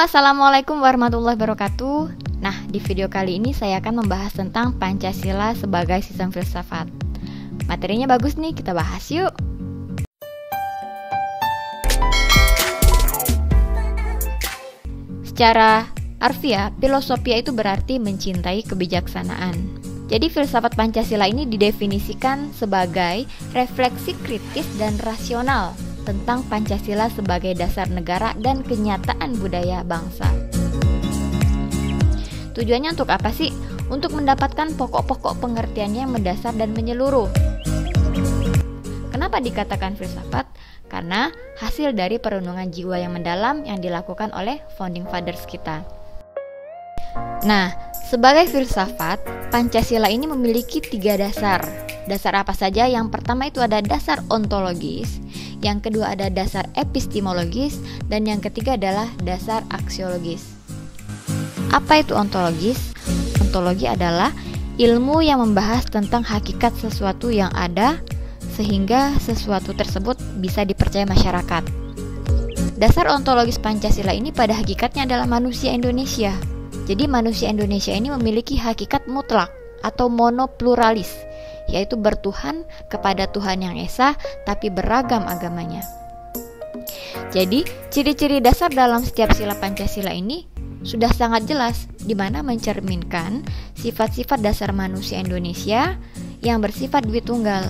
Assalamualaikum warahmatullahi wabarakatuh. Nah, di video kali ini saya akan membahas tentang Pancasila sebagai sistem filsafat. Materinya bagus nih, kita bahas yuk. Secara harfiah, filosofia itu berarti mencintai kebijaksanaan. Jadi filsafat Pancasila ini didefinisikan sebagai refleksi kritis dan rasional tentang Pancasila sebagai dasar negara dan kenyataan budaya bangsa. Tujuannya untuk apa sih? Untuk mendapatkan pokok-pokok pengertiannya yang mendasar dan menyeluruh. Kenapa dikatakan filsafat? Karena hasil dari perenungan jiwa yang mendalam yang dilakukan oleh founding fathers kita. Nah, sebagai filsafat, Pancasila ini memiliki 3 dasar. Dasar apa saja? Yang pertama itu ada dasar ontologis, yang kedua ada dasar epistemologis, dan yang ketiga adalah dasar aksiologis. Apa itu ontologis? Ontologi adalah ilmu yang membahas tentang hakikat sesuatu yang ada, sehingga sesuatu tersebut bisa dipercaya masyarakat. Dasar ontologis Pancasila ini pada hakikatnya adalah manusia Indonesia. Jadi manusia Indonesia ini memiliki hakikat mutlak atau monopluralis, yaitu bertuhan kepada Tuhan yang Esa tapi beragam agamanya. Jadi, ciri-ciri dasar dalam setiap sila Pancasila ini sudah sangat jelas, di mana mencerminkan sifat-sifat dasar manusia Indonesia yang bersifat Dwitunggal,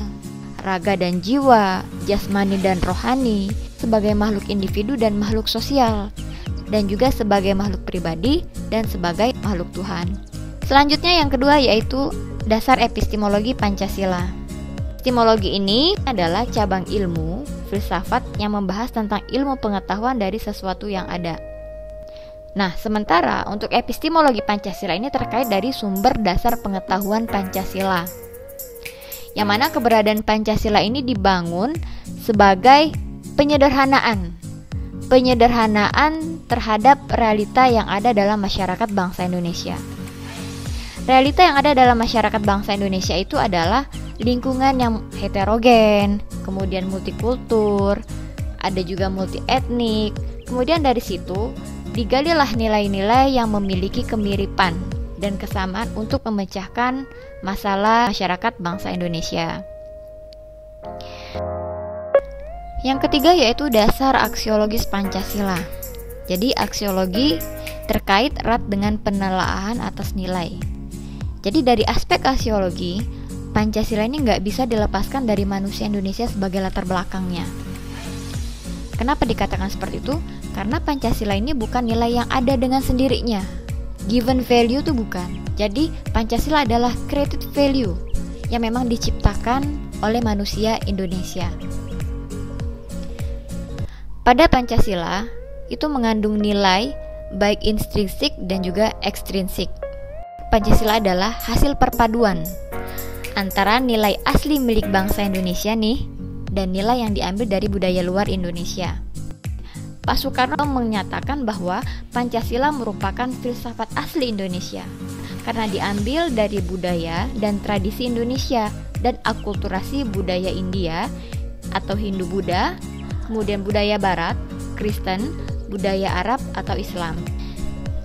raga dan jiwa, jasmani dan rohani, sebagai makhluk individu dan makhluk sosial, dan juga sebagai makhluk pribadi dan sebagai makhluk Tuhan. Selanjutnya yang kedua yaitu dasar epistemologi Pancasila. Epistemologi ini adalah cabang ilmu filsafat yang membahas tentang ilmu pengetahuan dari sesuatu yang ada. Nah, sementara untuk epistemologi Pancasila ini terkait dari sumber dasar pengetahuan Pancasila, yang mana keberadaan Pancasila ini dibangun sebagai penyederhanaan terhadap realita yang ada dalam masyarakat bangsa Indonesia. Realita yang ada dalam masyarakat bangsa Indonesia itu adalah lingkungan yang heterogen, kemudian multikultur, ada juga multi etnik. Kemudian dari situ digalilah nilai-nilai yang memiliki kemiripan dan kesamaan untuk memecahkan masalah masyarakat bangsa Indonesia. Yang ketiga yaitu dasar aksiologis Pancasila. Jadi aksiologi terkait erat dengan penelaahan atas nilai. Jadi dari aspek aksiologi, Pancasila ini nggak bisa dilepaskan dari manusia Indonesia sebagai latar belakangnya. Kenapa dikatakan seperti itu? Karena Pancasila ini bukan nilai yang ada dengan sendirinya. Given value itu bukan. Jadi Pancasila adalah created value yang memang diciptakan oleh manusia Indonesia. Pada Pancasila itu mengandung nilai baik intrinsik dan juga ekstrinsik. Pancasila adalah hasil perpaduan antara nilai asli milik bangsa Indonesia nih dan nilai yang diambil dari budaya luar Indonesia. Pak Soekarno menyatakan bahwa Pancasila merupakan filsafat asli Indonesia karena diambil dari budaya dan tradisi Indonesia dan akulturasi budaya India atau Hindu-Buddha, kemudian budaya Barat, Kristen, budaya Arab atau Islam.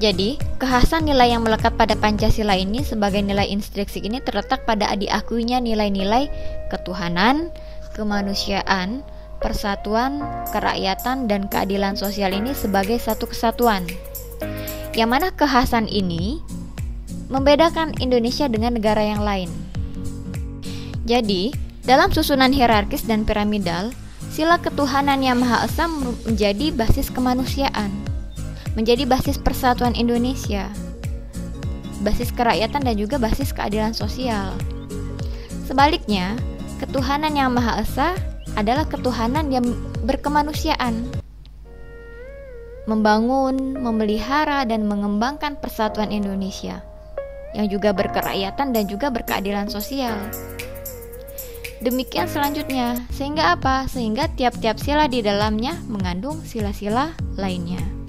Jadi, kekhasan nilai yang melekat pada Pancasila ini sebagai nilai intrinsik ini terletak pada diakuinya nilai-nilai ketuhanan, kemanusiaan, persatuan, kerakyatan, dan keadilan sosial ini sebagai satu kesatuan. Yang mana kekhasan ini membedakan Indonesia dengan negara yang lain. Jadi, dalam susunan hierarkis dan piramidal, sila ketuhanan yang Maha Esa menjadi basis kemanusiaan, menjadi basis persatuan Indonesia, basis kerakyatan dan juga basis keadilan sosial. Sebaliknya, ketuhanan yang Maha Esa adalah ketuhanan yang berkemanusiaan, membangun, memelihara, dan mengembangkan persatuan Indonesia, yang juga berkerakyatan dan juga berkeadilan sosial. Demikian selanjutnya, sehingga apa? Sehingga tiap-tiap sila di dalamnya mengandung sila-sila lainnya.